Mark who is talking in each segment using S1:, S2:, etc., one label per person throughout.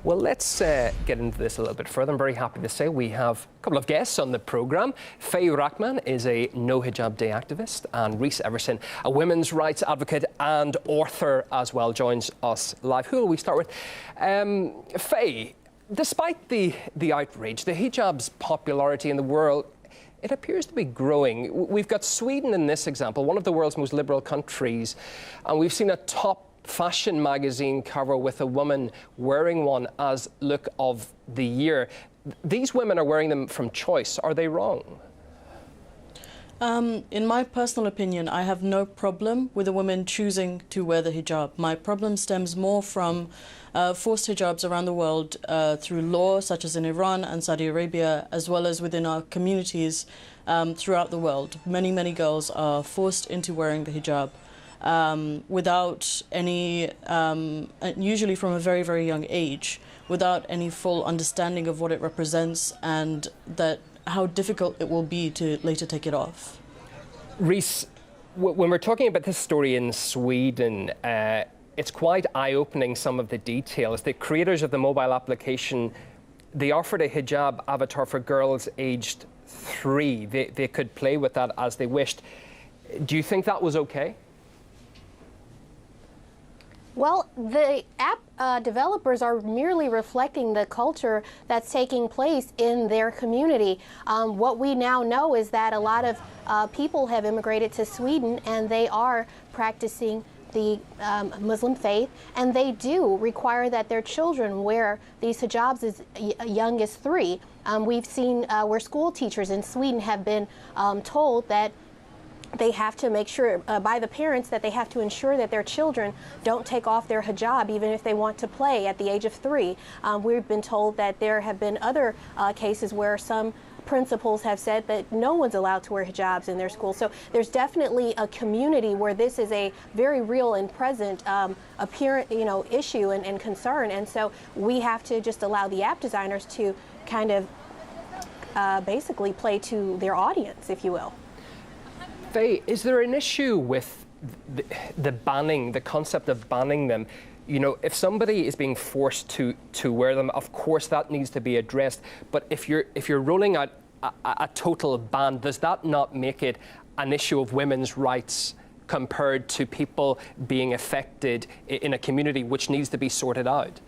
S1: Well, let's get into this a little bit further. I'm very happy to say we have a couple of guests on the programme. Fay Rahman is a No Hijab Day activist, and Reese Everson, a women's rights advocate and author as well, joins us live. Who will we start with? Fay, despite the outrage, the hijab's popularity in the world, it appears to be growing. We've got Sweden in this example, one of the world's most liberal countries, and we've seen a top fashion magazine cover with a woman wearing one as look of the year. These women are wearing them from choice. Are they wrong?
S2: In my personal opinion, I have no problem with a woman choosing to wear the hijab. My problem stems more from forced hijabs around the world through law, such as in Iran and Saudi Arabia, as well as within our communities throughout the world. Many, many girls are forced into wearing the hijab without any, usually from a very, very young age, without any full understanding of what it represents and that how difficult it will be to later take it off.
S1: Reese, when we're talking about this story in Sweden, it's quite eye-opening, some of the details. The creators of the mobile application, they offered a hijab avatar for girls aged 3. They could play with that as they wished. Do you think that was okay?
S3: Well, the app developers are merely reflecting the culture that's taking place in their community. What we now know is that a lot of people have immigrated to Sweden, and they are practicing the Muslim faith, and they do require that their children wear these hijabs as young as 3. We've seen where school teachers in Sweden have been told that they have to make sure by the parents that they have to ensure that their children don't take off their hijab even if they want to play at the age of 3. We've been told that there have been other cases where some principals have said that no one's allowed to wear hijabs in their school. So there's definitely a community where this is a very real and present apparent, issue and concern. And so we have to just allow the app designers to kind of basically play to their audience, if you will.
S1: Fay, is there an issue with the banning, the concept of banning them? You know, if somebody is being forced to wear them, of course that needs to be addressed. But if you're rolling out a total ban, does that not make it an issue of women's rights compared to people being affected in a community which needs to be sorted out?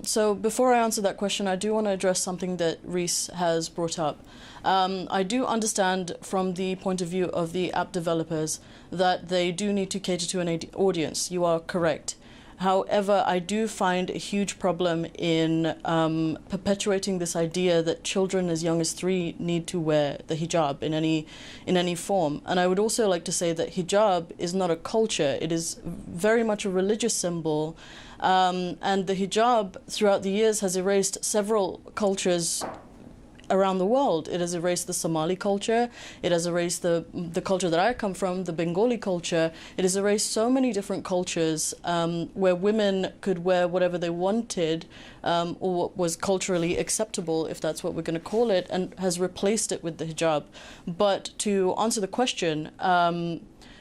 S2: So before I answer that question, I do want to address something that Reese has brought up. I do understand from the point of view of the app developers that they do need to cater to an audience. You are correct. However, I do find a huge problem in perpetuating this idea that children as young as 3 need to wear the hijab in any form. And I would also like to say that hijab is not a culture. It is very much a religious symbol. And the hijab throughout the years has erased several cultures around the world. It has erased the Somali culture. It has erased the culture that I come from, the Bengali culture. It has erased so many different cultures where women could wear whatever they wanted or what was culturally acceptable, if that's what we're going to call it, and has replaced it with the hijab. But to answer the question,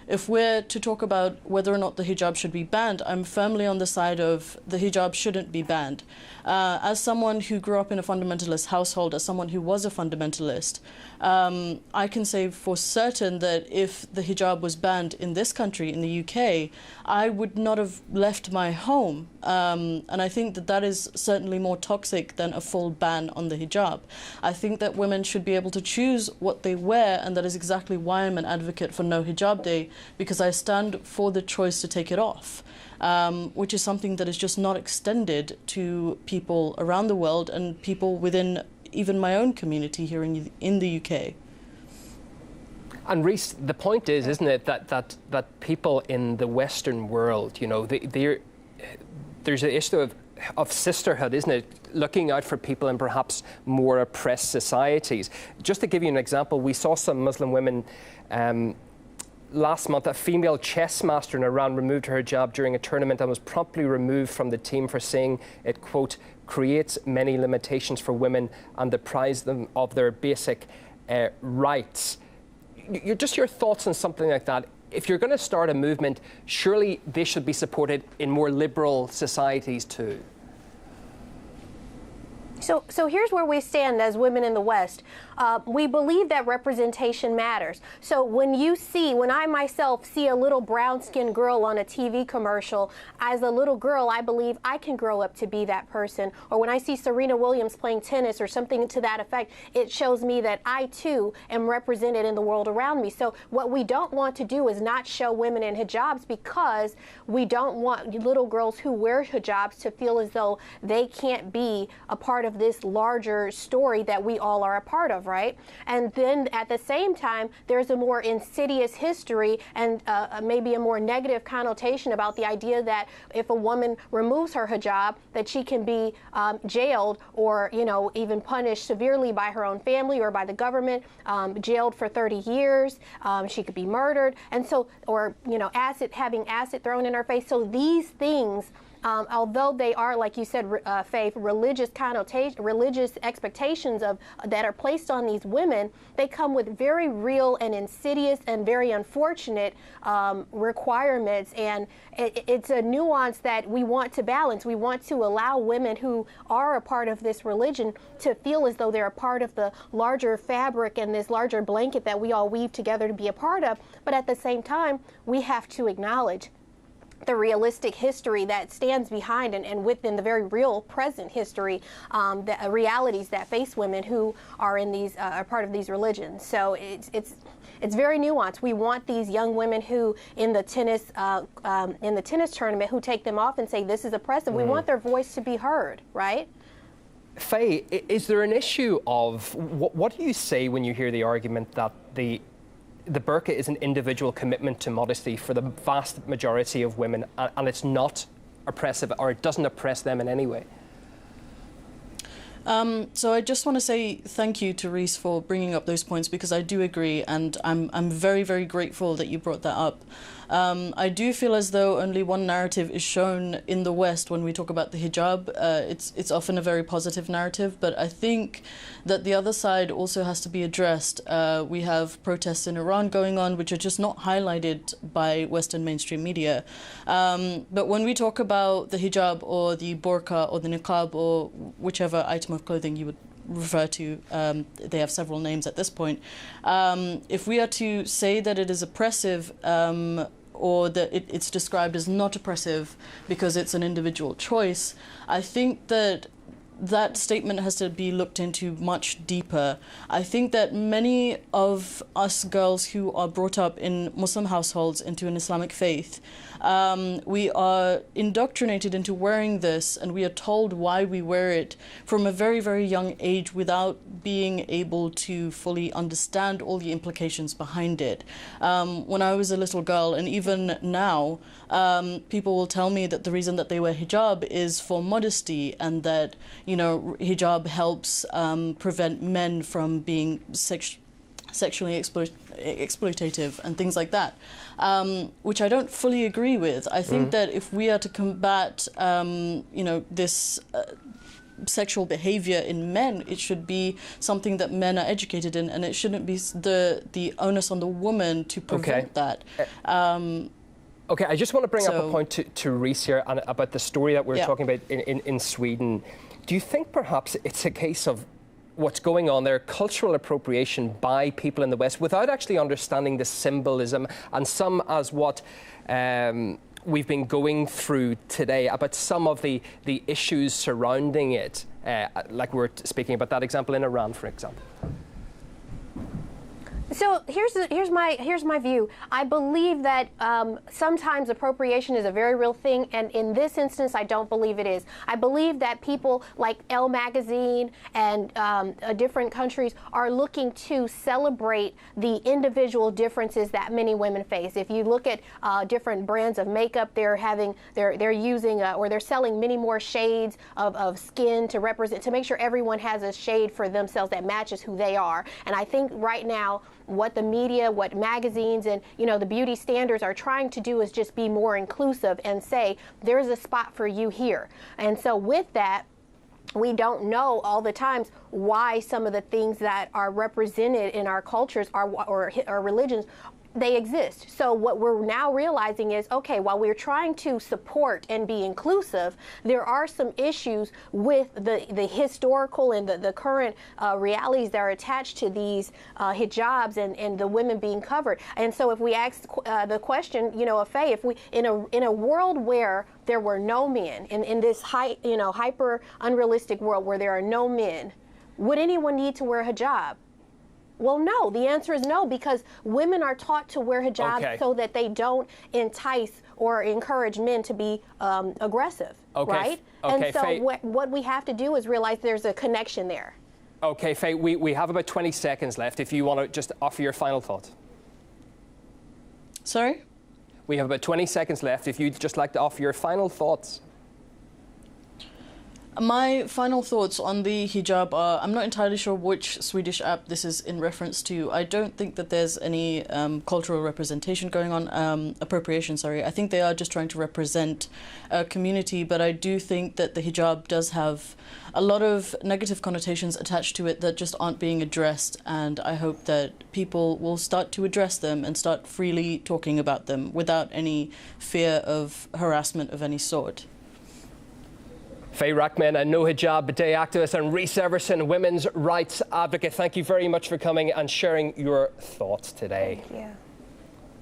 S2: if we're to talk about whether or not the hijab should be banned, I'm firmly on the side of the hijab shouldn't be banned. As someone who grew up in a fundamentalist household, as someone who was a fundamentalist, I can say for certain that if the hijab was banned in this country, in the UK, I would not have left my home. And I think that that is certainly more toxic than a full ban on the hijab. I think that women should be able to choose what they wear, and that is exactly why I'm an advocate for No Hijab Day, because I stand for the choice to take it off. Which is something that is just not extended to people around the world and people within even my own community here in the UK.
S1: And Reese, the point is, isn't it, that people in the Western world, you know, there's an issue of sisterhood, isn't it? Looking out for people in perhaps more oppressed societies. Just to give you an example, we saw some Muslim women last month. A female chess master in Iran removed her hijab during a tournament and was promptly removed from the team for saying it, quote, creates many limitations for women and deprives them of their basic rights. Just your thoughts on something like that. if you're going to start a movement, surely this should be supported in more liberal societies too.
S3: So here's where we stand as women in the West. We believe that representation matters. So when I myself see a little brown-skinned girl on a TV commercial, as a little girl, I believe I can grow up to be that person. Or when I see Serena Williams playing tennis or something to that effect, it shows me that I too am represented in the world around me. So what we don't want to do is not show women in hijabs, because we don't want little girls who wear hijabs to feel as though they can't be a part of this larger story that we all are a part of, right? And then at the same time, there's a more insidious history and maybe a more negative connotation about the idea that if a woman removes her hijab, that she can be jailed or, even punished severely by her own family or by the government, jailed for 30 years. She could be murdered. And so, or, having acid thrown in her face. So these things, although they are, like you said, Faye, religious expectations that are placed on these women, they come with very real and insidious and very unfortunate requirements. And it's a nuance that we want to balance. We want to allow women who are a part of this religion to feel as though they're a part of the larger fabric and this larger blanket that we all weave together to be a part of. But at the same time, we have to acknowledge the realistic history that stands behind and within the very real present history, the realities that face women who are in these are part of these religions. So it's very nuanced. We want these young women who in the tennis tournament who take them off and say this is oppressive. We want their voice to be heard, right?
S1: Faye, is there an issue of what do you say when you hear the argument that the burqa is an individual commitment to modesty for the vast majority of women, and it's not oppressive, or it doesn't oppress them in any way?
S2: So I just want to say thank you to Reese for bringing up those points, because I do agree, and I'm very, very grateful that you brought that up. I do feel as though only one narrative is shown in the West when we talk about the hijab. It's often a very positive narrative, but I think that the other side also has to be addressed. We have protests in Iran going on, which are just not highlighted by Western mainstream media. But when we talk about the hijab or the burqa or the niqab or whichever item of clothing you would refer to, they have several names at this point. If we are to say that it is oppressive, or that it's described as not oppressive because it's an individual choice, I think that that statement has to be looked into much deeper. I think that many of us girls who are brought up in Muslim households into an Islamic faith, we are indoctrinated into wearing this, and we are told why we wear it from a very, very young age without being able to fully understand all the implications behind it. When I was a little girl, and even now, people will tell me that the reason that they wear hijab is for modesty, and that, hijab helps prevent men from being sexually exploitative and things like that, which I don't fully agree with. I think that if we are to combat, this sexual behavior in men, it should be something that men are educated in, and it shouldn't be the onus on the woman to prevent that.
S1: Okay, I just want to bring up a point to Reese here about the story that we're talking about in Sweden. Do you think perhaps it's a case of what's going on there, cultural appropriation by people in the West, without actually understanding the symbolism, and some as what we've been going through today, about some of the issues surrounding it, like we're speaking about that example in Iran, for example?
S3: So here's my view. I believe that sometimes appropriation is a very real thing, and in this instance, I don't believe it is. I believe that people like Elle magazine and different countries are looking to celebrate the individual differences that many women face. If you look at different brands of makeup, they're using or they're selling many more shades of skin to represent, to make sure everyone has a shade for themselves that matches who they are. And I think right now, what the media, what magazines, and the beauty standards are trying to do is just be more inclusive and say there's a spot for you here. And so with that, we don't know all the times why some of the things that are represented in our cultures or religions they exist. So what we're now realizing is, okay, while we're trying to support and be inclusive, there are some issues with the historical and the current realities that are attached to these hijabs and the women being covered. And so if we ask the question, you know, Fay, if we in a world where there were no men, in this hyper unrealistic world where there are no men, would anyone need to wear a hijab? Well, no. The answer is no, because women are taught to wear hijabs so that they don't entice or encourage men to be aggressive, right? And so
S1: Fay,
S3: what we have to do is realize there's a connection there.
S1: Okay, Fay, we have about 20 seconds left. If you want to just offer your final thought.
S2: Sorry?
S1: We have about 20 seconds left. If you'd just like to offer your final thoughts.
S2: My final thoughts on the hijab are, I'm not entirely sure which Swedish app this is in reference to. I don't think that there's any cultural representation going on, appropriation, sorry. I think they are just trying to represent a community, but I do think that the hijab does have a lot of negative connotations attached to it that just aren't being addressed, and I hope that people will start to address them and start freely talking about them without any fear of harassment of any sort.
S1: Fay Rahman, a No Hijab Day activist, and Reese Everson, women's rights advocate. Thank you very much for coming and sharing your thoughts today.
S3: Thank you.